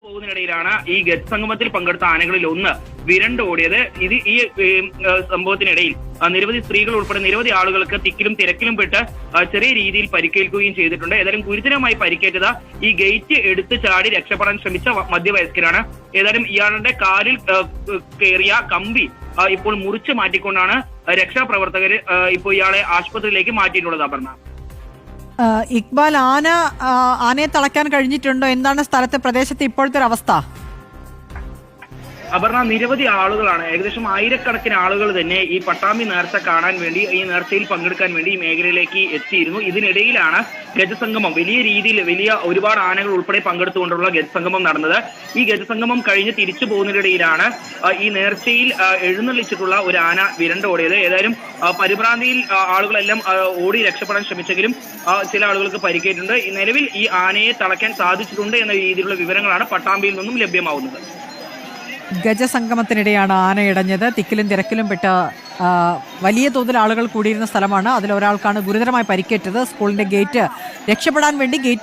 പോകുന്നതിനിടയിലാണ് ഈ ഗജ സംഗമത്തിൽ പങ്കെടുത്ത ആനകളിൽ ഒന്ന് വിരണ്ടോടിയത്. ഈ സംഭവത്തിനിടയിൽ നിരവധി സ്ത്രീകൾ ഉൾപ്പെടെ നിരവധി ആളുകൾക്ക് തിക്കിലും തിരക്കിലും പെട്ട് ചെറിയ രീതിയിൽ പരിക്കേൽക്കുകയും ചെയ്തിട്ടുണ്ട്. ഏതായാലും ഗുരുതരമായി പരിക്കേറ്റത് ഈ ഗേറ്റ് എടുത്ത് ചാടി രക്ഷപ്പെടാൻ ശ്രമിച്ച മധ്യവയസ്കനാണ്. ഏതായാലും ഇയാളുടെ കാലിൽ കയറിയ കമ്പി ഇപ്പോൾ മുറിച്ചു മാറ്റിക്കൊണ്ടാണ് രക്ഷാപ്രവർത്തകർ ഇപ്പോൾ ഇയാളെ ആശുപത്രിയിലേക്ക് മാറ്റിയിട്ടുള്ളത്. അപർണ, ഇക്ബാൽ, ആനയെ തളയ്ക്കാൻ കഴിഞ്ഞിട്ടുണ്ടോ? എന്താണ് സ്ഥലത്തെ പ്രദേശത്തെ ഇപ്പോഴത്തെ ഒരു അവസ്ഥ? അപർണ, നിരവധി ആളുകളാണ്, ഏകദേശം ആയിരക്കണക്കിന് ആളുകൾ തന്നെ ഈ പട്ടാമ്പി നേർച്ച കാണാൻ വേണ്ടി, ഈ നേർച്ചയിൽ പങ്കെടുക്കാൻ വേണ്ടി ഈ മേഖലയിലേക്ക് എത്തിയിരുന്നു. ഇതിനിടയിലാണ് ഗജസംഗമം, വലിയ ഒരുപാട് ആനകൾ ഉൾപ്പെടെ പങ്കെടുത്തുകൊണ്ടുള്ള ഗജസംഗമം നടന്നത്. ഈ ഗജസംഗമം കഴിഞ്ഞ് തിരിച്ചു പോകുന്നതിനിടയിലാണ് ഈ നേർച്ചയിൽ എഴുന്നള്ളിച്ചിട്ടുള്ള ഒരു ആന വിരണ്ടോടിയത്. ഏതായാലും പരിഭ്രാന്തിയിൽ ആളുകളെല്ലാം ഓടി രക്ഷപ്പെടാൻ ശ്രമിച്ചെങ്കിലും ചില ആളുകൾക്ക് പരിക്കേറ്റുണ്ട്. നിലവിൽ ഈ ആനയെ തളയ്ക്കാൻ സാധിച്ചിട്ടുണ്ട് എന്ന രീതിയിലുള്ള വിവരങ്ങളാണ് പട്ടാമ്പിയിൽ നിന്നും ലഭ്യമാവുന്നത്. ഗജസംഗമത്തിനിടെയാണ് ആന ഇടഞ്ഞത്. തിക്കിലും തിരക്കിലും പെട്ട വലിയ തോതിൽ ആളുകൾ കൂടിയിരുന്ന സ്ഥലമാണ്. അതിലൊരാൾക്കാണ് ഗുരുതരമായി പരിക്കേറ്റത്. സ്കൂളിന്റെ ഗേറ്റ് രക്ഷപ്പെടാൻ വേണ്ടി ഗേറ്റ്